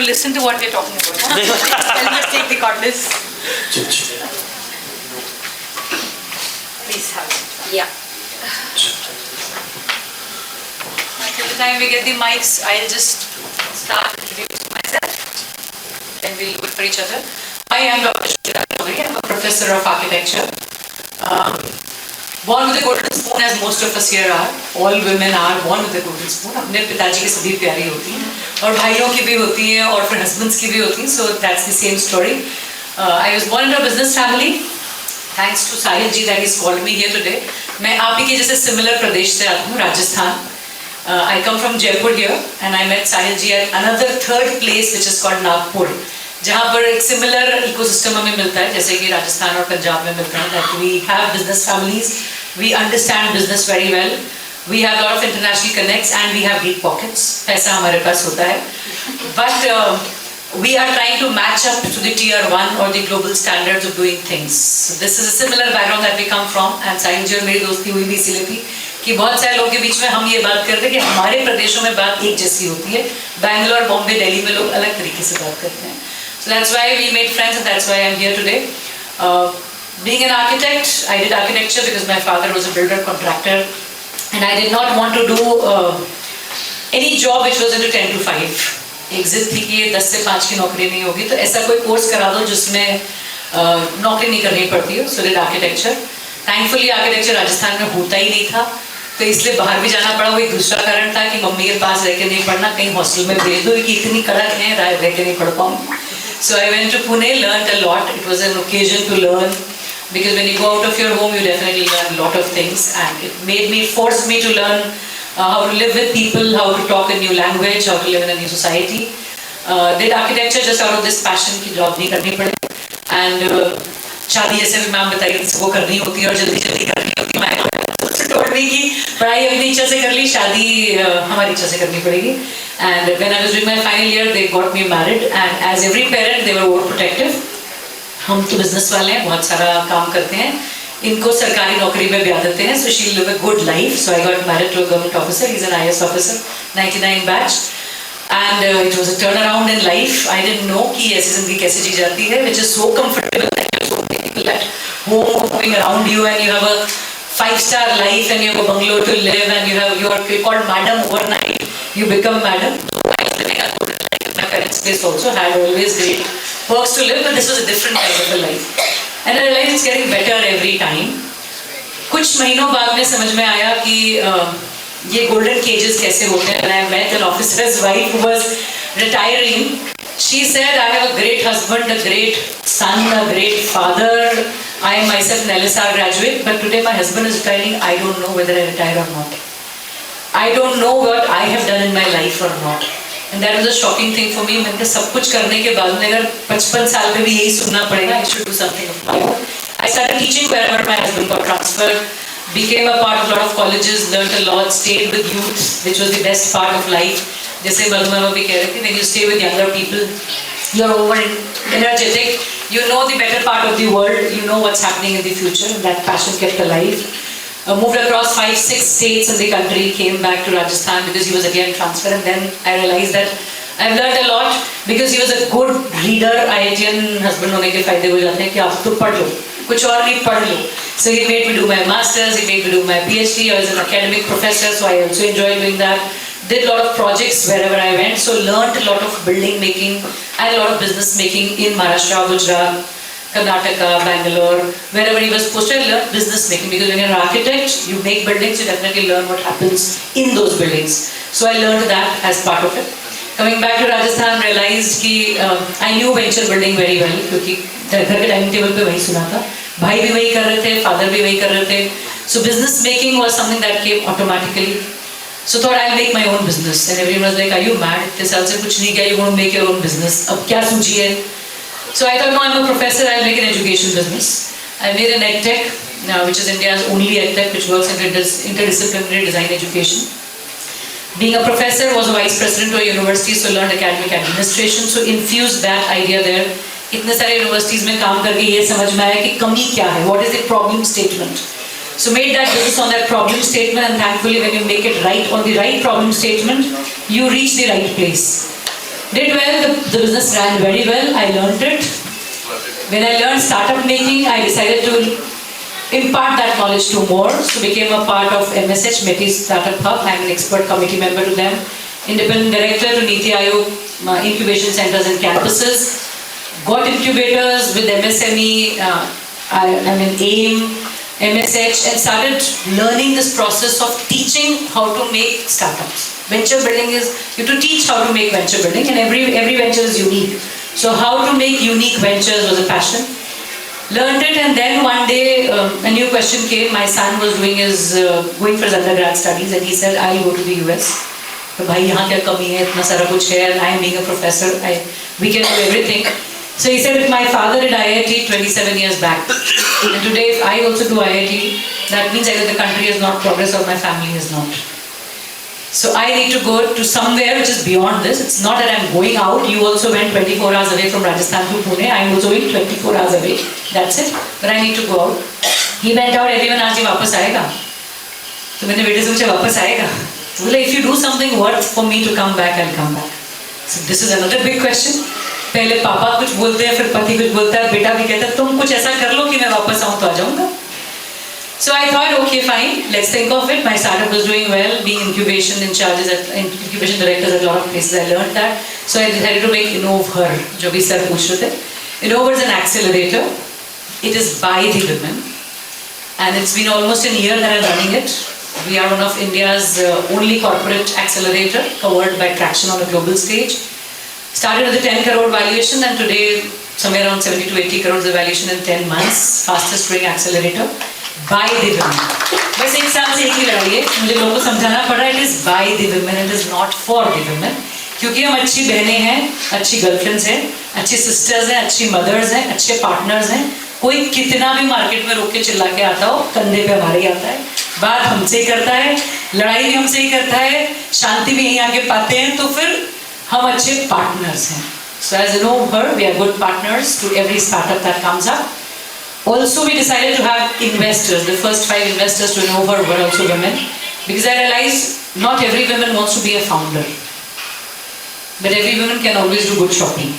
to listen to what we're talking about. Huh? Let's take the cordless. Please have it. Yeah. Till the time we get the mics, I'll just start introducing myself. And we'll look for each other. I am Dr. Shweta Choudhary. I'm a professor of architecture. Born with a golden spoon, as most of us here are. All women are born with a golden spoon. अपने पिताजी की सभी प्यारी होती हैं, और भाइयों की भी होती हैं, और फिर husbands की भी होती हैं. So that's the same story. I was born into a business family. Thanks to Sahil ji that he's called me here today. मैं आप ही के जैसे similar प्रदेश से आती हूँ, Rajasthan. I come from Jaipur here, and I met Sahil ji at another third place which is called Nagpur. जहाँ पर एक सिमिलर इकोसिस्टम हमें मिलता है, जैसे कि राजस्थान और पंजाब में मिलता है. That we have business families, we understand business very well, we have a lot of international connects, and we have deep pockets. पैसा हमारे पास होता है. But we are trying to match up to the tier 1 or the global standards of doing things. So this is a similar background that we come from, and साहिल जी और मेरी दोस्ती हुई भी इसीलिए थी कि बहुत सारे लोगों के बीच में हम ये बात करते हैं कि हमारे प्रदेशों में बात एक जैसी होती है, बैंगलोर, बॉम्बे, दिल्ली में लोग अलग तरीके से बात करते हैं. So that's why we made friends, and that's why I'm here today. Being an architect, I did architecture because my father was a builder contractor, and I did not want to do any job which was into 10 to 5. एक जिद थी कि ये 10 से 5 की नौकरी नहीं होगी, तो ऐसा कोई कोर्स करा दो जिसमें नौकरी नहीं करनी पड़ती हो. So did architecture. Thankfully architecture Rajasthan में होता ही नहीं था, तो इसलिए बाहर भी जाना पड़ा. वो एक दूसरा कारण था कि मम्मी के पास रह के नहीं पढ़ना, कहीं हॉस्टल में भेज दो कि इतनी कड़क है, रह के नहीं पढ़ पाऊँ. So I went to Pune, learned a lot. It was an occasion to learn, because when you go out of your home, you definitely learn a lot of things, and it forced me to learn how to live with people, how to talk a new language, how to live in a new society. Did architecture just out of this passion कि job नहीं करनी पड़े, and शादी ऐसे भी ma'am बताइए सबको करनी होती है और जल्दी जल्दी करनी होती है. told me कि पढ़ाई अपनी इच्छा से कर ली, शादी हमारी इच्छा से करनी पड़ेगी. And when I was doing my final year, they got me married, and as every parent, they were overprotective. हम तो बिजनेस वाले हैं, बहुत सारा काम करते हैं, इनको सरकारी नौकरी में ब्याह देते हैं, so she'll live a good life. So I got married to a government officer. He's an IS officer, 99 batch, and it was a turnaround in life. I didn't know कि ऐसी जिंदगी कैसे जी जाती है, which is so comfortable that you have so many people at home moving around you, and you have a 5-star life, and you have a bungalow to live, and you are called madam overnight. You become madam. So I was living a good life. My parents' place also had always great perks to live, but this was a different kind of a life. And I realized it's getting better every time. कुछ महीनों बाद में समझ में आया कि ये golden cages कैसे होते हैं. And I met an officer's wife who was retiring. She said, I have a great husband, a great son, a great father. I am myself an LSR graduate, but today my husband is retiring. I don't know whether I retire or not. I don't know what I have done in my life or not. And that was a shocking thing for me. मैंने सब कुछ करने के बाद में अगर 55 साल में भी यही सुनना पड़ेगा, I should do something of my own. I started teaching wherever my husband got transferred, became a part of a lot of colleges, learned a lot, stayed with youth, which was the best part of life. जैसे मधुमा भी कह रही थी, when you stay with younger people, you're over energetic, you know the better part of the world, you know what's happening in the future, and that passion kept alive. Moved across 5-6 states in the country, came back to Rajasthan because he was again transferred, and then I realized that I've learned a lot because he was a good reader. IITian husband होने के फायदे हो जाते हैं कि आप तो पढ़ लो, कुछ और नहीं पढ़ लो. So he made me do my masters, he made me do my PhD. I was an academic professor, so I also enjoyed doing that. Did a lot of projects wherever I went, so learned a lot of building making and a lot of business making in Maharashtra, Gujarat, Karnataka, Bangalore, wherever he was posted. I learned business making because when you're an architect, you make buildings, you definitely learn what happens in those buildings. So I learned that as part of it. Coming back to Rajasthan, realized कि I knew venture building very well क्योंकि घर के dining table पे वही सुना था, भाई भी वही कर रहे थे, फादर भी वही कर रहे थे. So business making was something that came automatically. So thought I'll make my own business, and everyone was like, "Are you mad? इतने साल से कुछ नहीं किया, you want to make your own business? अब क्या सूझी है?" So I thought, no, I'm a professor, I'll make an education business. I made an EdTech, which is India's only EdTech, which works in interdisciplinary design education. Being a professor, was a vice president of a university, so learned academic administration, so infused that idea there. इतने सारे universities में काम करके ये समझ में आया कि कमी क्या है, what is the problem statement. So made that business on that problem statement, and thankfully when you make it right on the right problem statement, you reach the right place. Did well, the business ran very well, I learned it. When I learned startup making, I decided to impart that knowledge to more. So became a part of MSH, Meti Startup Hub. I'm an expert committee member to them. Independent director to Niti Aayog incubation centers and campuses. Got incubators with MSME, AIM, MSH, and started learning this process of teaching how to make startups. Venture building is, you have to teach how to make venture building, and every venture is unique. So how to make unique ventures was a passion. Learned it, and then one day a new question came. My son was going for his undergrad studies, and he said, I'll go to the US. तो भाई यहाँ क्या कमी है, इतना सारा कुछ है, and I'm being a professor, we can do everything. So he said, my father did IIT 27 years back, and today if I also do IIT, that means either the country has not progressed or my family has not. So I need to go to somewhere which is beyond this. It's not that I'm going out. You also went 24 hours away from Rajasthan to Pune. I'm also going 24 hours away. That's it. But I need to go out. He went out. Everyone asked him, वापस आएगा? तो मैंने बेटे से पूछा, वापस आएगा? तो बोला, if you do something worth for me to come back, I'll come back. So this is another big question. पहले पापा कुछ बोलते हैं, फिर पति कुछ बोलता है, बेटा भी कहता है, तुम कुछ ऐसा कर लो कि मैं वापस आऊँ तो आ जाऊँगा. So I thought, okay, fine, let's think of it. My startup was doing well, being incubation incubation directors at a lot of places. I learned that. So I decided to make InnovHer, जो भी sir पूछ रहे थे. InnovHer is an accelerator. It is by the women, and it's been almost a year that I'm running it. We are one of India's only corporate accelerator covered by traction on a global stage. Started with a 10 crore valuation, and today somewhere around 70 to 80 crores of valuation in 10 months. Fastest growing accelerator. By the women. बस एक साल से एक ही लड़ाई है, मुझे लोगों को समझाना पड़ रहा है, it is by the women, it is not for the women. क्योंकि हम अच्छी बहनें हैं, अच्छी गर्लफ्रेंड्स हैं, अच्छी सिस्टर्स हैं, अच्छी मदर्स हैं, अच्छे पार्टनर्स हैं. कोई कितना भी मार्केट में रोक के चिल्ला के आता हो, कंधे पे हमारे ही आता है, बात हमसे ही करता है, लड़ाई भी हमसे ही करता है, शांति भी यहीं आके पाते हैं, तो फिर हम अच्छे पार्टनर्स हैं. So as you know her, we are good partners to every startup that comes up. Also, we decided to have investors. The first 5 investors to InnovHer were also women, because I realized not every woman wants to be a founder, but every woman can always do good shopping.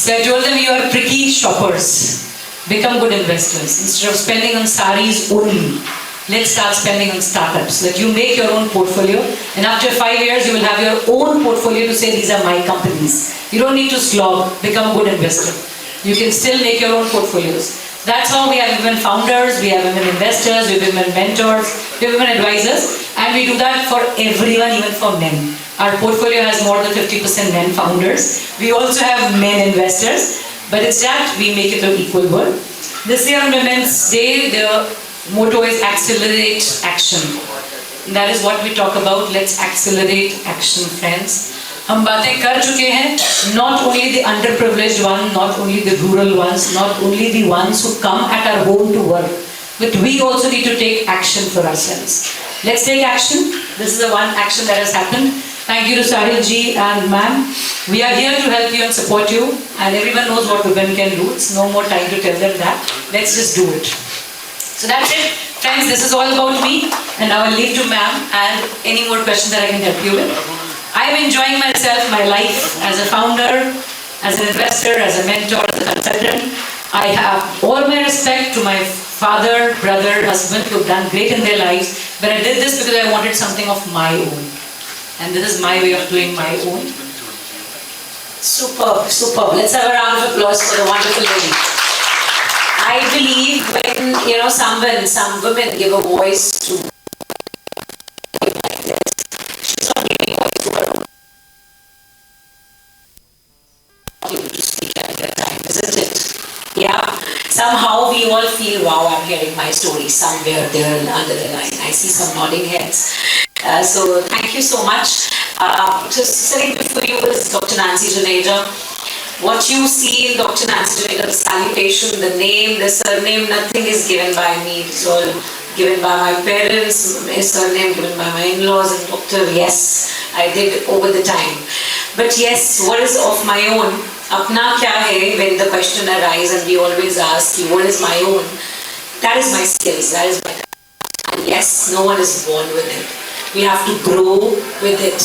So I told them, you are tricky shoppers. Become good investors. Instead of spending on saris only, let's start spending on startups. That you make your own portfolio, and after 5 years, you will have your own portfolio to say, these are my companies. You don't need to slog. Become a good investor. You can still make your own portfolios. That's how we have women founders, we have women investors, we have women mentors, we have women advisors, and we do that for everyone, even for men. Our portfolio has more than 50% men founders. We also have men investors, but it's that we make it an equal world. This year on Women's Day, the motto is accelerate action. And that is what we talk about. Let's accelerate action, friends. हम बातें कर चुके हैं, not only the underprivileged ones, not only the rural ones, not only the ones who come at our home to work, but we also need to take action for ourselves. Let's take action. This is the one action that has happened. Thank you to Sahil ji and ma'am. We are here to help you and support you, and everyone knows what women can do. It's no more time to tell them that. Let's just do it. So that's it. Friends, this is all about me, and I will leave to ma'am and any more questions that I can help you with. I am enjoying myself, my life as a founder, as an investor, as a mentor, as a consultant. I have all my respect to my father, brother, husband who have done great in their lives, but I did this because I wanted something of my own. And this is my way of doing my own. Superb, superb. Let's have a round of applause for the wonderful lady. I believe when, some women give a voice to somehow we all feel, wow, I'm hearing my story somewhere there under the line. I see some nodding heads. So thank you so much. Just sitting before you is Dr. Nancy Juneja. What you see in Dr. Nancy Juneja, the salutation, the name, the surname, nothing is given by me. It's all given by my parents, my surname given by my in-laws, and doctor, yes, I did over the time. But yes, what is of my own? Apna kya hai, when the question arises and we always ask you, what is my own? That is my skills, that is my talent. And yes, no one is born with it. We have to grow with it,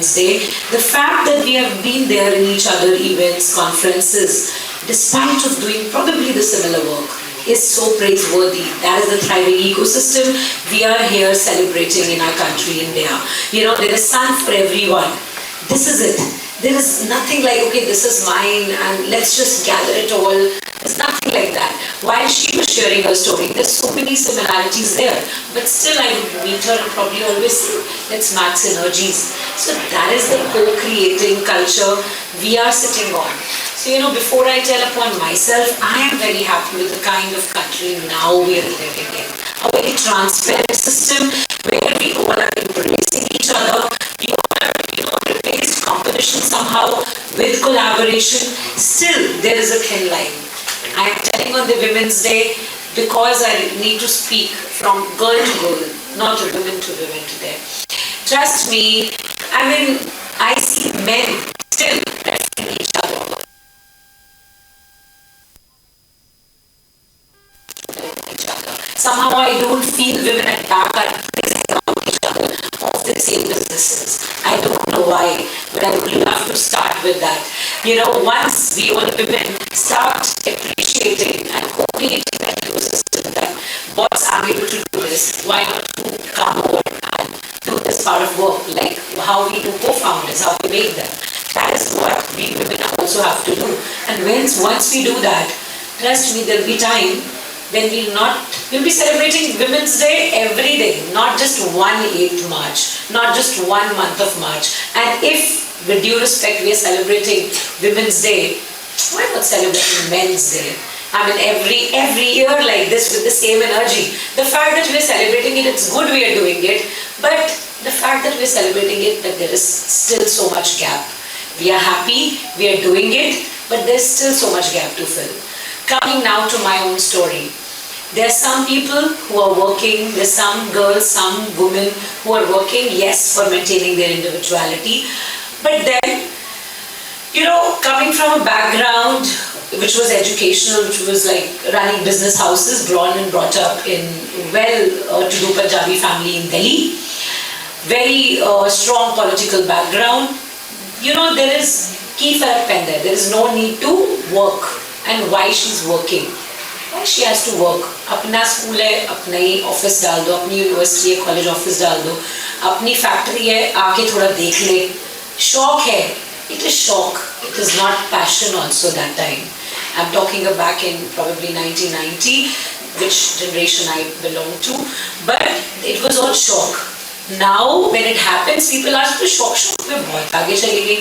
Women's Day. The fact that we have been there in each other events, conferences, despite of doing probably the similar work, is so praiseworthy. That is the thriving ecosystem we are here celebrating in our country, India. There is sun for everyone. This is it. There is nothing like, okay, this is mine and let's just gather it all. There's nothing like that. While she was sharing her story, there's so many similarities there. But still I would meet her and probably always say, let's max energies. So that is the co-creating culture we are sitting on. So, before I tell upon myself, I am very happy with the kind of country now we are living in. A very transparent system where we all are embracing each other. We all are, replaced competition somehow with collaboration. Still, there is a thin line. I am telling on the Women's Day because I need to speak from girl to girl, not women to women today. Trust me, I see men still preferring each other. Somehow I don't feel women at back are praising about each other of the same businesses. I don't know why, but I would love to start with that. Once we all women start appreciating and co-creating that ecosystem, that boss are able to do this, why not you come over and do this part of work, like how we do co-founders, how we make them. That is what we women also have to do. And once we do that, trust me, there will be time when we'll be celebrating Women's Day every day, not just 1/8 March, not just 1 month of March. And if, with due respect, we are celebrating Women's Day, why not celebrating Men's Day? Every year like this with the same energy. The fact that we are celebrating it, it's good we are doing it, but the fact that we are celebrating it, that there is still so much gap. We are happy, we are doing it, but there's still so much gap to fill. Coming now to my own story. There are some people who are working, there's some girls, some women who are working, yes, for maintaining their individuality. But then, coming from a background which was educational, which was like running business houses, born and brought up in well-to-do Punjabi family in Delhi, very strong political background, there is key farak penda. There is no need to work. And why she's working? Why she has to work? अपना school है, अपना ही office डाल दो, अपनी university है, college office डाल दो, अपनी फैक्ट्री है, आके थोड़ा देख ले. शौक है. It is shock. It is not passion also that time. I'm talking back in probably 1990, which generation I belong to. But it was all shock. Now when it happens, people ask, तो shock में बहुत आगे चली गई.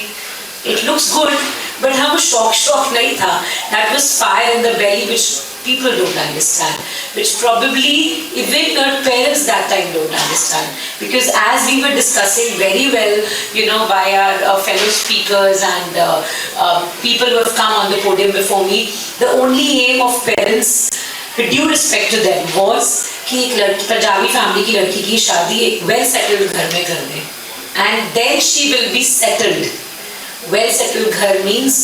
It looks good, but how shock nahi tha. That was fire in the belly, which people don't understand, which probably even our parents that time don't understand. Because as we were discussing very well, by our fellow speakers and people who have come on the podium before me, the only aim of parents, with due respect to them, was कि एक Punjabi family की लड़की की शादी एक well settled घर में कर दें, and then she will be settled. Well settled ghar means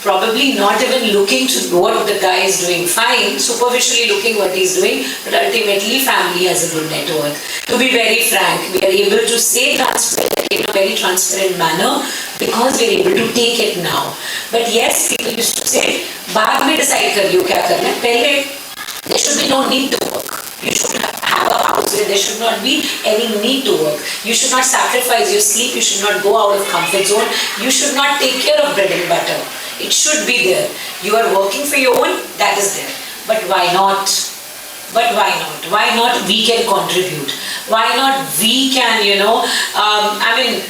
probably not even looking to what the guy is doing, fine, superficially looking what he's doing, but ultimately family has a good net worth. To be very frank, we are able to say transparent in a very transparent manner because we are able to take it now. But yes, people used to say, बाद में decide कर लियो क्या करना है, पहले there should be no need to work. You should have a house where there should not be any need to work. You should not sacrifice your sleep. You should not go out of comfort zone. You should not take care of bread and butter. It should be there. You are working for your own, that is there. But why not? Why not we can contribute? Why not we can,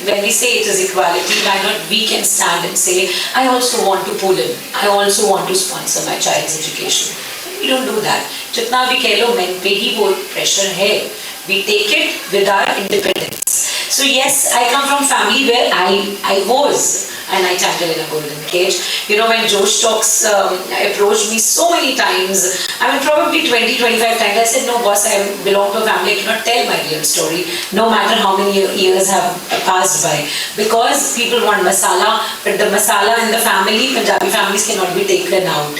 when we say it is equality, why not we can stand and say, I also want to pull in. I also want to sponsor my child's education. We don't do that. जितना भी कह लो men पे ही वो pressure है. We take it with our independence. So yes, I come from family where I was, and I tangled in a golden cage. When Josh Talks approached me so many times, probably 20-25 times, I said, no boss, I belong to a family, I cannot tell my real story, no matter how many years have passed by. Because people want masala, but the masala in the family, Punjabi families cannot be taken out.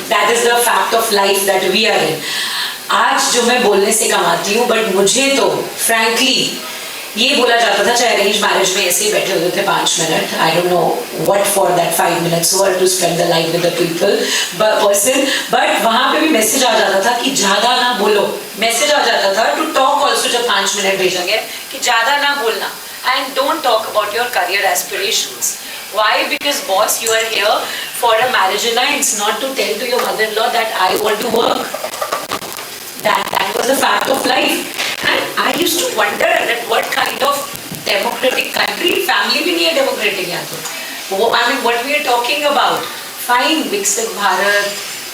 That is the fact of life that we are in. आज जो मैं बोलने से कमाती हूँ, but मुझे तो frankly ये बोला जाता था, चाहे अरेंज मैरिज में ऐसे ही बैठे होते थे 5 minute, I don't know what for that 5 minutes were to spend the life with the people person, but वहाँ पे भी मैसेज आ जाता था कि ज़्यादा ना बोलो, मैसेज आ जाता था टू टॉक ऑल्सो, जब 5 मिनट भेजा गया कि ज़्यादा ना बोलना, and don't talk about your career aspirations. Why? Because boss, you are here for a marriage alliance, not to tell to your mother-in-law that I want to work. That was a fact of life. And I used to wonder that what kind of democratic country, family भी नहीं है democratic यहाँ तो. I mean, what we are talking about, fine, Viksit Bharat,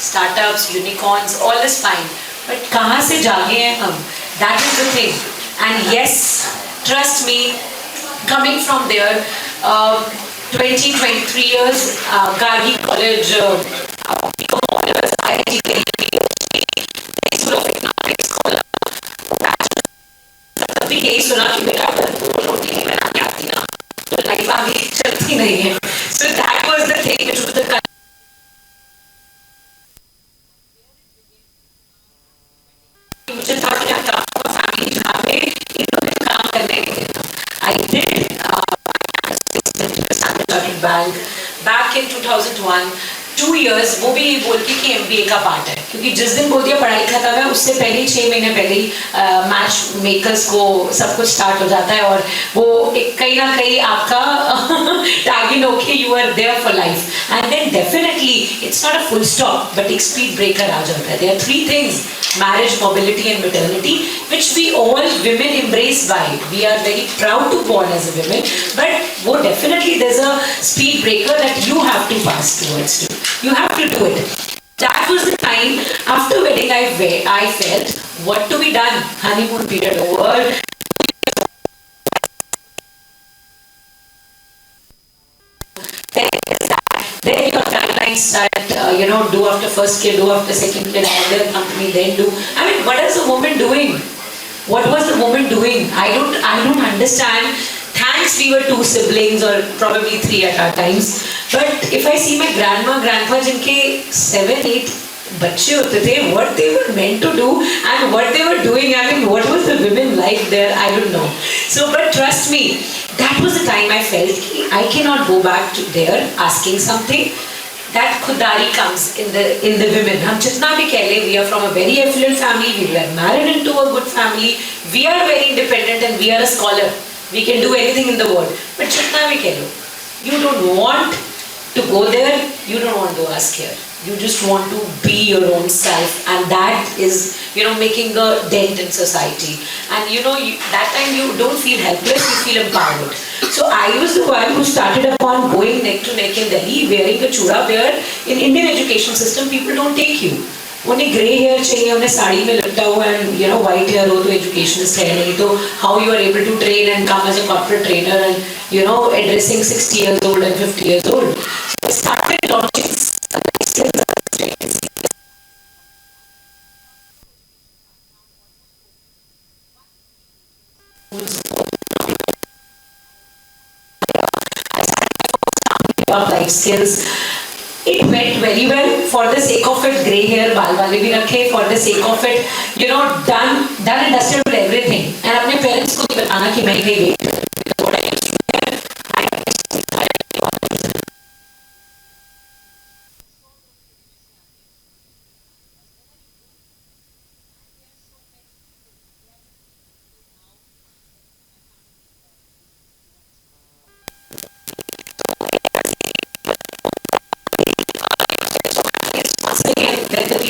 startups, unicorns, all is fine. But कहाँ से जागे हैं हम? That is the thing. And yes, trust me, coming from there, 23 years, Gargi College, IIT Delhi, School of Economics, तभी यही सुना कि बेटा रोटी नहीं बनानी आती ना, तो लाइफ आगे चलती नहीं है. So that was the thing which was the मुझे था कि आता फैमिली जहाँ पे इन्होंने काम करने के लिए I did Standard Bank back in 2001, 2 years. वो भी बोल के कि MBA का पार्ट है, क्योंकि जिस दिन बोल दिया पढ़ाई खत्म है, उससे पहले 6 महीने पहले ही मैच मेकर्स को सब कुछ स्टार्ट हो जाता है, और वो कहीं ना कहीं आपका टारगेट होके you are there for life. And then definitely it's not a full stop, but एक स्पीड ब्रेकर आ जाता है. There are 3 things: marriage, mobility and maternity, which we all women embrace by. We are very proud to born as a women, but wo definitely there's a speed breaker that you have to pass towards to. You have to do it. That was the time after wedding I felt what to be done. Honeymoon period over. Then your timelines start, do after first kid, do after second kid, and then company, then do. I mean, what is the woman doing? What was the woman doing? I don't understand. Thanks, we were 2 siblings or probably 3 at our times. But if I see my grandma, grandpa, जिनके 7, 8 बच्चे होते थे, what they were meant to do and what they were doing, I mean, what was the women like there? I don't know. So, but trust me, that was the time I felt I cannot go back to there asking something. That khudari comes in the women. हम जितना भी कह ले, we are from a very affluent family, we were married into a good family, we are very independent and we are a scholar. We can do anything in the world. But जितना भी कह लो, you don't want to go there, you don't want to ask here. You just want to be your own self, and that is, making a dent in society. And that time you don't feel helpless, you feel empowered. So I was the one who started upon going neck to neck in Delhi, wearing a chuda, where in Indian education system people don't take you. उन्हें grey hair चाहिए, उन्हें साड़ी में लटका हुआ, and white hair हो तो educationist है नहीं, तो how you are able to train and come as a corporate trainer and addressing 60 years old and 50 years old. So I started launching skills. Life skills. It went very well. For the sake of it, grey hair, बाल वाले भी रखे. For the sake of it, done and dusted with everything. And अपने parents को भी बताना कि मैं गई.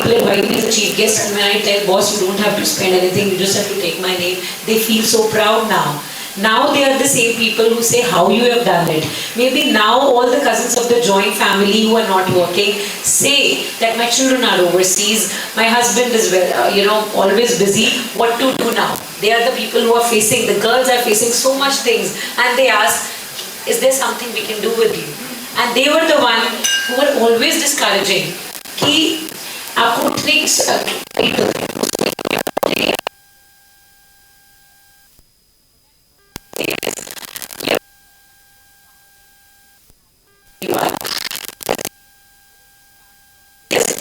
Invite me as a chief guest, and when I tell boss you don't have to spend anything, you just have to take my name, they feel so proud now. Now they are the same people who say how you have done it. Maybe now all the cousins of the joint family who are not working say that my children are overseas, my husband is always busy, what to do now? They are the people who are facing, the girls are facing so much things, and they ask, is there something we can do with you? And they were the one who were always discouraging कि आपको उठने की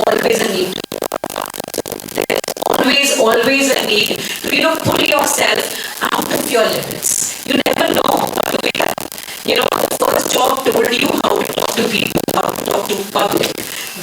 always a need. There's always a need to pull yourself out of your limits. You never know what to pick up. The first job told you how to talk to people, how to talk to public.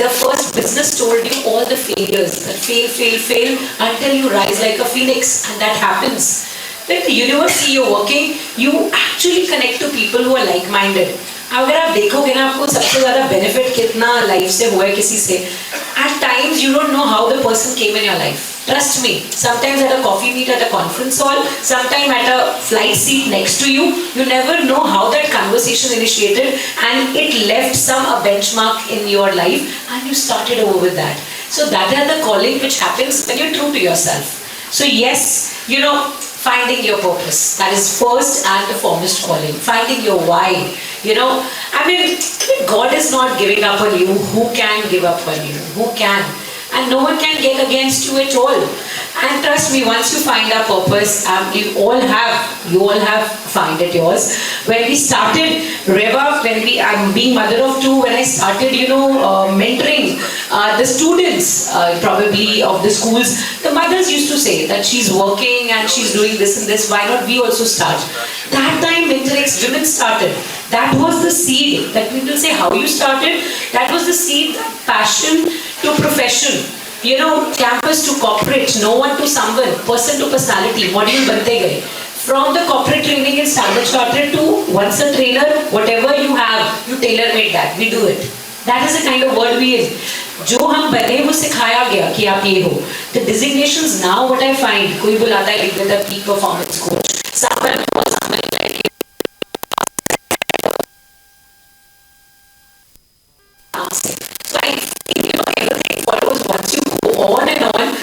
The first business told you all the failures, that fail until you rise like a phoenix, and that happens. When the university you're working, you actually connect to people who are like-minded. अगर आप देखोगे ना आपको सबसे ज़्यादा benefit कितना life से हुआ है किसी से. At times you don't know how the person came in your life. Trust me. Sometimes at a coffee meet at a conference hall, sometimes at a flight seat next to you, you never know how that conversation initiated and it left a benchmark in your life and you started over with that. So that is the calling which happens when you're true to yourself. So yes, finding your purpose. That is first and the foremost calling. Finding your why. God is not giving up on you. Who can give up on you? Who can? And no one can get against you at all. And trust me, once you find our purpose, you all have find it yours. When we started Reva, I'm being mother of two, when I started, mentoring the students, probably of the schools, the mothers used to say that she's working and she's doing this and this, why not we also start? That time Mentorex Women started. That was the seed that people say how you started. That was the seed, that passion to profession. Campus to corporate, no one to someone, person to personality, module bante gaye. From the corporate training in Standard Chartered to once a trainer, whatever you have, you tailor-made that. We do it. That is the kind of world we in. जो हम बने वो सिखाया गया कि आप ये हो. The designations now, what I find, कोई बुलाता है with a peak performance coach. Someone like you. So I think everything follows once you go on and on.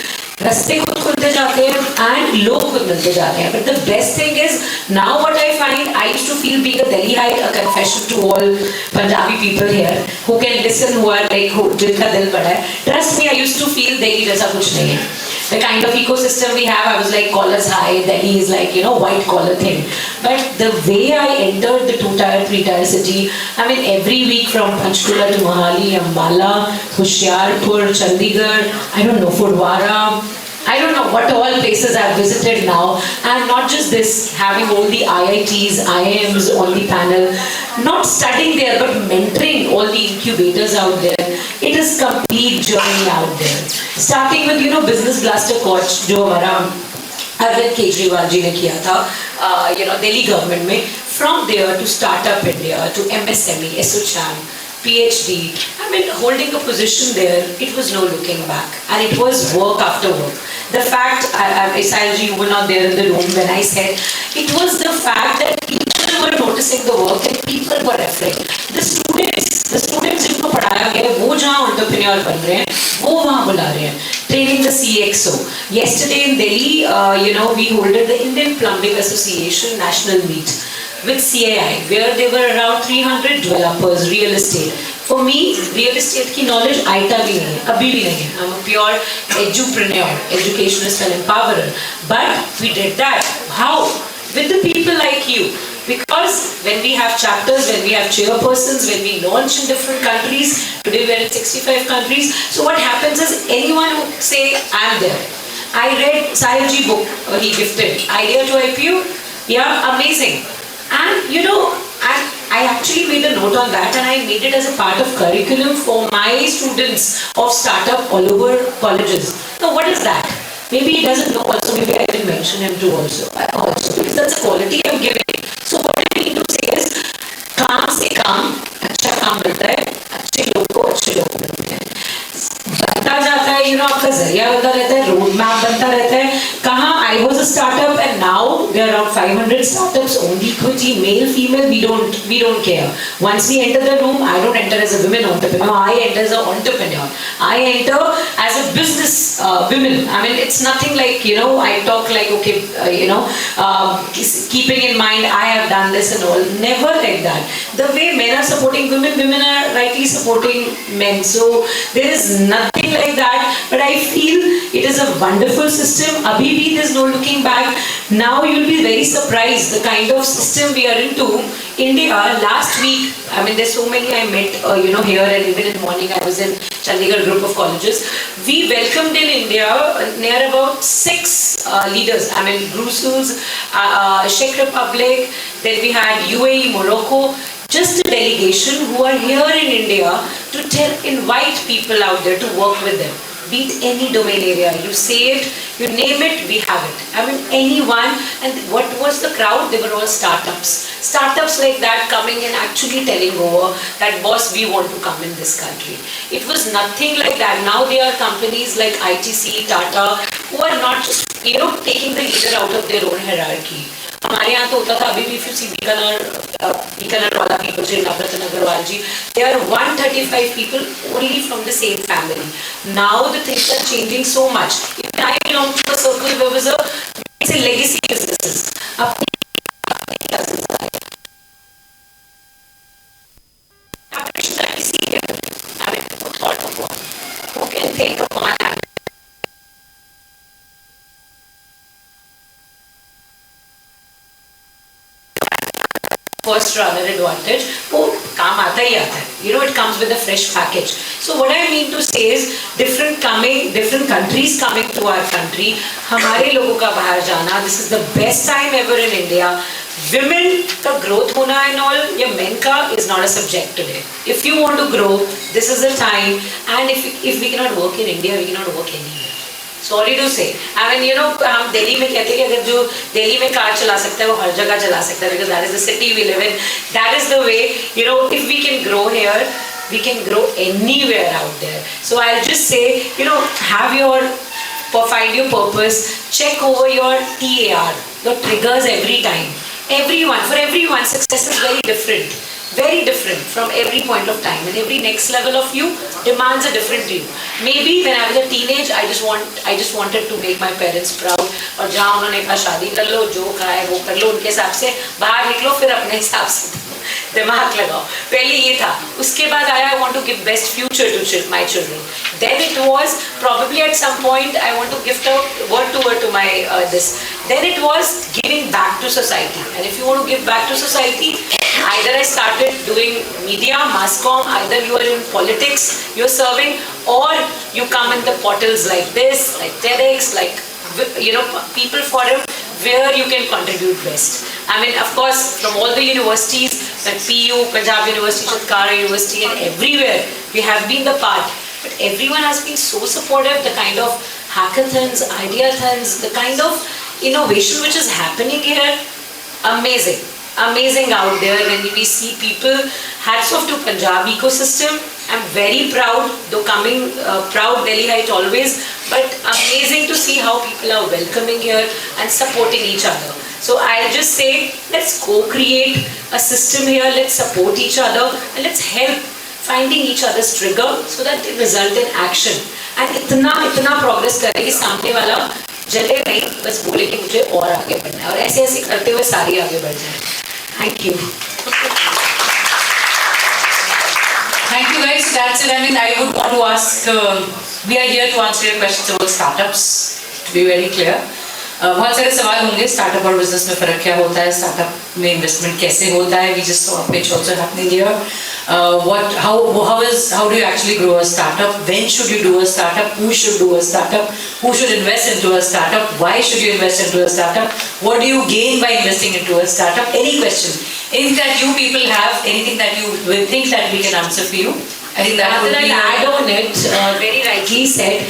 रास्ते खुद खुलते जाते हैं and लोग खुद मिलते जाते हैं. But the best thing is now what I find, I used to feel being a Delhiite, a confession to all Punjabi people here who can listen, who are like जिनका दिल बड़ा है. Trust me, I used to feel Delhi जैसा कुछ नहीं है. The kind of ecosystem we have, I was like collars high, Delhi is like white collar thing. But the way I entered the 2-tier, 3-tier city, every week from Panchkula to Mohali, Ambala, Hoshiarpur, Chandigarh, I don't know, Fudwara, I don't know what all places I've visited now. And not just this, having all the IITs, IIMs on the panel, not studying there but mentoring all the incubators out there. It is complete journey out there. Starting with business blaster coach जो हमारा अरविंद केजरीवाल जी ने किया था Delhi government में. From there to Startup India, to MSME, SOCHAM, PhD, holding a position there, it was no looking back. And it was work after work. The fact, Isailji, you were not there in the room when I said, it was the fact that people were noticing the work and people were referring. The students जिनको पढ़ाया गया है, वो जहाँ entrepreneur बन रहे हैं, वो वहाँ बुला रहे हैं. Training the CXO. Yesterday in Delhi, we holded the Indian Plumbing Association National Meet with CAI, where there were around 300 developers, real estate. For me, real estate की knowledge आइता भी नहीं है, अभी भी नहीं है. I'm a pure edupreneur, educationist and empowerer. But we did that. How? With the people like you. Because when we have chapters, when we have chairpersons, when we launch in different countries, today we are in 65 countries. So what happens is anyone who say, I'm there. I read Sahilji book, he gifted, Idea to IPO. Yeah, amazing. And I actually made a note on that and I made it as a part of curriculum for my students of startup all over colleges. Now what is that? Maybe he doesn't know also, maybe I can mention him too also because that's a quality I'm giving. So what I mean to say is, काम से काम, अच्छा काम मिलता है, अच्छे लोग को अच्छे लोग मिलते हैं. बनता जाता है, आपका जरिया बनता रहता है, रोड मैप बनता रहता है. कहाँ I was a startup and now there are around 500 startups, only equity, male, female, we don't care. Once we enter the room, I don't enter as a women entrepreneur, I enter as an entrepreneur. I enter as a business women. It's nothing like, I talk like, okay, keeping in mind, I have done this and all. Never like that. The way men are supporting women, women are rightly supporting men. So there is nothing like that. But I feel it is a wonderful system. Abhi bhi there's no looking back. Now you'll be very surprised the kind of system we are into. India last week, there's so many I met, here, and even in the morning I was in Chandigarh group of colleges. We welcomed in India near about 6 leaders. I mean, Brussels, Czech Republic, then we had UAE, Morocco, just a delegation who are here in India to invite people out there to work with them. Be it any domain area, you say it, you name it, we have it. I mean, anyone. And what was the crowd? They were all startups. Startups like that coming and actually telling over that, boss, we want to come in this country. It was nothing like that. Now there are companies like ITC, Tata, who are not just, taking the leader out of their own hierarchy. हमारे यहाँ तो होता था अभी भी if you see Bikaner वाला people ji Navratna Agarwal ji, they are 135 people only from the same family. Now the things are changing so much. Even I belong to a circle where was a legacy businesses. Who can think of one? First runner advantage, वो काम आता ही आता है. It comes with a fresh package. So what I mean to say is, different countries coming to our country, हमारे लोगों का बाहर जाना, this is the best time ever in India. Women का growth होना and all, या men का is not a subject today. If you want to grow, this is the time. And if we cannot work in India, we cannot work anywhere. Sorry to say. I mean, हम दिल्ली में कहते हैं कि अगर जो दिल्ली में car चला सकता है वो हर जगह चला सकता है, because that is the city we live in. That is the way, if we can grow here, we can grow anywhere out there. So I'll just say, find your purpose, check over your TAR, your triggers every time. For everyone, success is very different from every point of time, and every next level of you demands a different view. Maybe when I was a teenage, I just wanted to make my parents proud, और जहाँ उन्होंने कहा शादी कर लो, जो कहा है वो कर लो, उनके हिसाब से बाहर निकलो, फिर अपने हिसाब से दिमाग लगाओ. पहले ये था. उसके बाद आया, I want to give best future to my children. Then it was probably at some point I want to gift out word to my this. Then it was giving back to society. And if you want to give back to society, either I started doing media, mass comm, either you are in politics, you're serving, or you come in the portals like this, like TEDx, like people forum, where you can contribute best. I mean, of course, from all the universities, like PU, Punjab University, Chitkara University, and everywhere, we have been the part. But everyone has been so supportive, the kind of hackathons, ideathons, the kind of innovation which is happening here, amazing out there. When we see people, hats off to Punjab ecosystem. I'm very proud, though coming proud Delhiite always, but amazing to see how people are welcoming here and supporting each other. So I'll just say, let's co-create a system here, let's support each other, and let's help finding each other's trigger so that they result in action. And इतना progress करे कि सामने वाला जले नहीं, बस बोले कि मुझे और आगे बढ़ना है, और ऐसे करते हुए सारी आगे बढ़ जाए. Thank you. Thank you guys. That's it. I mean, I would want to ask, we are here to answer your questions about startups, to be very clear. बहुत सारे सवाल होंगे स्टार्टअप और बिजनेस में फर्क क्या होता है, स्टार्टअप में इन्वेस्टमेंट कैसे होता है. We just saw a pitch also happening here. How do you actually grow a startup? When should you do a startup? Who should do a startup? Who should invest into a startup? Why should you invest into a startup? What do you gain by investing into a startup? Any question, anything that you people have, anything that you will think that we can answer for you. I think that would be add on it. Very rightly said.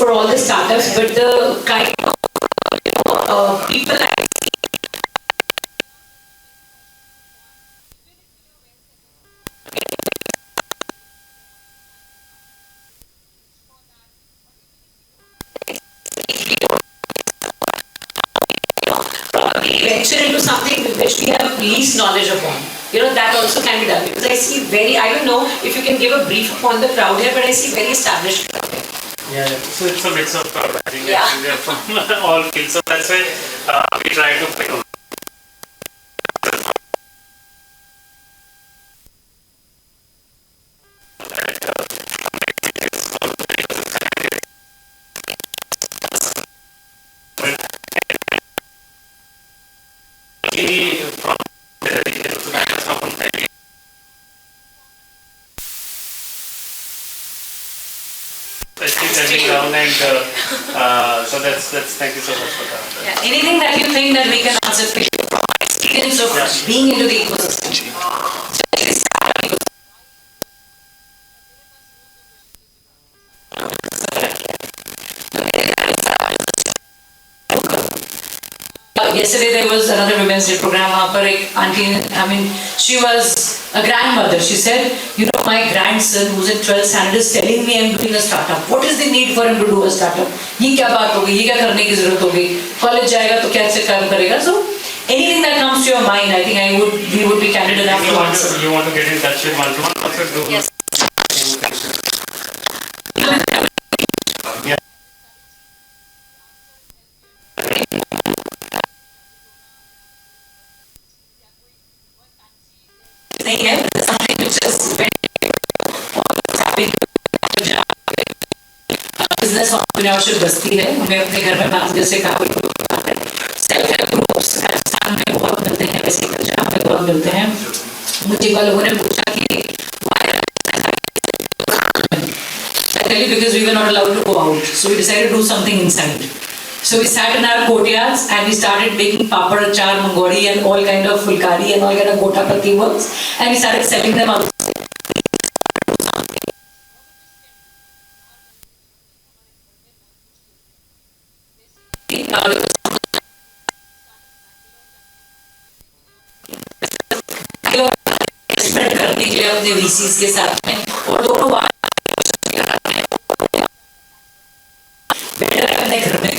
For all the startups, but the kind of people I see. Probably venture into something which we have least knowledge upon. That also can be done, because I see I don't know if you can give a brief upon the crowd here, but I see very established crowd here. Yeah, so it's a mix of crowd. I think they're from all fields. So that's why we try to pick up. is ending down, and so that's thank you so much for that. Yeah. Anything that you think that we can answer for you from my experience of being into the ecosystem. Yesterday there was another Women's Day program. वहाँ पर एक auntie, I mean, she was a grandmother. She said, you know, my grandson who's in 12th standard is telling me I'm doing a startup. What is the need for him to do a startup? ये क्या बात होगी? ये क्या करने की जरूरत होगी? College जाएगा तो क्या से काम करेगा? So anything that comes to your mind, I think we would be candid enough to answer. You want to get in touch with one? Yes. Yeah. नहीं है, something which is very business entrepreneurship बस्ती है. हमें अपने घर में बात जैसे कहा सेल्फ हेल्प ग्रुप्स राजस्थान में बहुत मिलते हैं, वैसे पंजाब में बहुत मिलते हैं. मुझे कल लोगों ने पूछा कि because we were not allowed to go out, so we decided to do something inside. So we sat in our courtyards and we started making papad, achar, mangori and all kind of fulkari and all kind of gota patti works, and we started selling them out. करने के लिए अपने VCs के साथ में और दोनों अपने घर में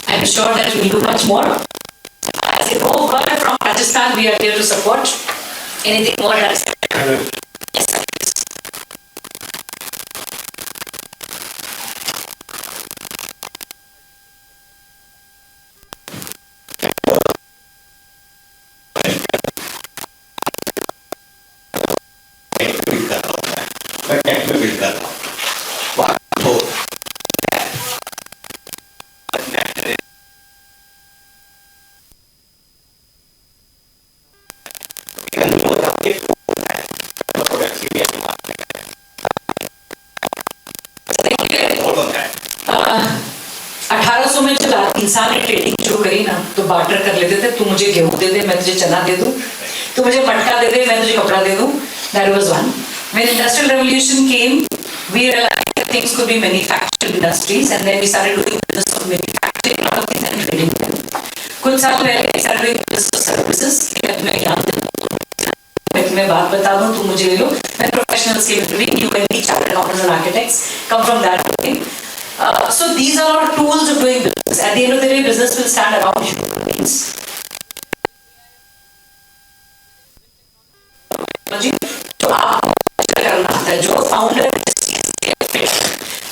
I'm sure that we'll do much more. As you go further from Rajasthan, we are here to support anything more that is. Yes, please. में जब इंसान ने ट्रेडिंग शुरू करी ना तो बार्टर कर लेते थे. तू मुझे गेहूं दे दे, मैं तुझे चना दे दूं. तू मुझे मटका दे दे, मैं तुझे कपड़ा दे दूं. That was one. When industrial revolution came, we realized that things could be manufactured industries, and then we started doing business of manufacturing a lot of things and trading them. कुछ साल पहले we started doing business of services. मैं बात बता दूं, तू मुझे ले लो. मैं professionals के between you and me, chartered accountants and architects come from that way. So these are all tools of doing business. At the end of the day, business will stand around human beings. जो आप करना आता है, जो founder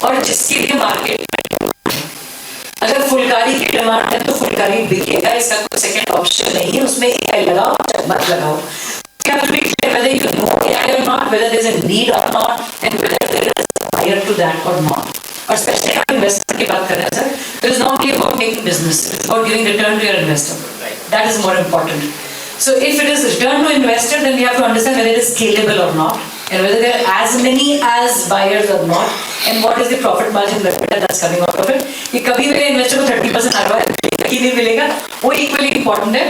और जिसके लिए market में अगर फुलकारी की डिमांड है तो फुलकारी बिकेगा. इसका कोई सेकंड ऑप्शन नहीं है. उसमें AI लगाओ या मत लगाओ. You have to be clear whether you know AI or not, whether there is a need or not, and whether there is a buyer to that or not. और specially आप investor की बात कर रहे हैं sir, it is not only about making business, it is about giving return to your investor. That is more important. So if it is return to investor, then we have to understand whether it is scalable or not, and whether there are as many as buyers or not, and what is the profit margin that's coming out of it. कि कभी मेरे investor को 30% ROI कि नहीं मिलेगा, वो equally important है.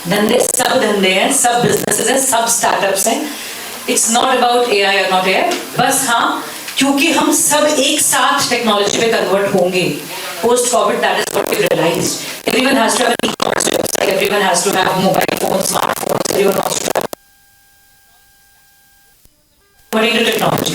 धंधे सब धंधे हैं, सब बिजनेसेस हैं, सब स्टार्टअप्स हैं. इट्स नॉट अबाउट AI और नॉट AI. बस हाँ, क्योंकि हम सब एक साथ टेक्नोलॉजी पे कन्वर्ट होंगे post covid. That is what we realised. Everyone has to have an e-commerce website, everyone has to have mobile phone, smartphones, everyone has to have money to technology.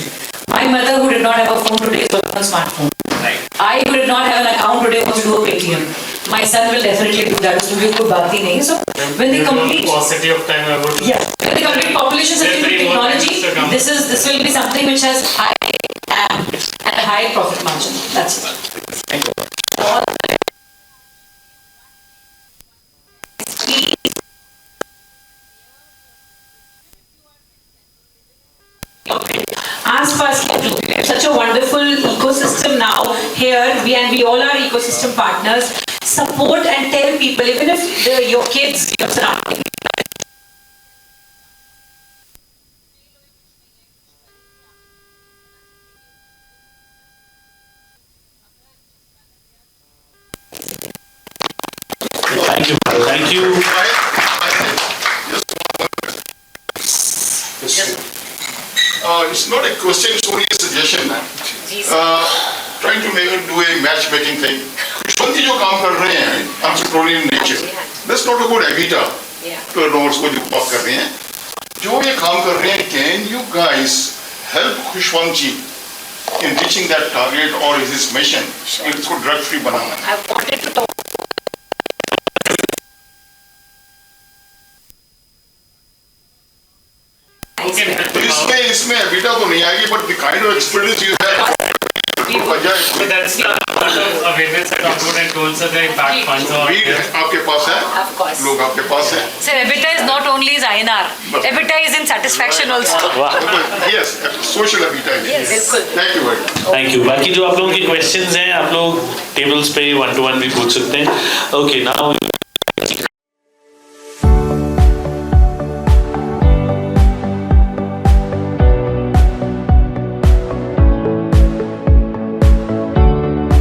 My mother who did not have a phone today is working on smartphone. Right. I who did not have an account today wants to do a Paytm. My son will definitely do that. So कोई बात ही नहीं है. So when the complete paucity of time I would when the complete population is into technology, this will be something which has high and a high profit margin. That's it. Thank you. All family, and we all are ecosystem partners. Support and tell people, even if your kids, your surrounding. Thank you. Thank you. It's not a question, it's only a suggestion. Trying to do a matchmaking thing. खुशवंती जो काम कर रहे हैं, entrepreneurial nature, that's not a good habitat. तो notes को जो बात कर रहे हैं, जो ये काम कर रहे हैं, can you guys help खुशवंती in reaching that target or his mission? इसको drug free banana. I wanted to talk. तो इसमें habitat तो नहीं आएगी, but the kind of experience you have. So that's the part of awareness that Upload and told us the impact funds are. आपके पास है, Of course. लोग आपके पास हैं. Sir, EBITDA is not only is INR. EBITDA is in satisfaction also. Yes, social habitat. Yes, बिल्कुल. Thank you very much. Thank you. बाकी जो आप लोगों के क्वेश्चंस हैं, आप लोग टेबल्स पे 1-to-1 भी पूछ सकते हैं. Okay, now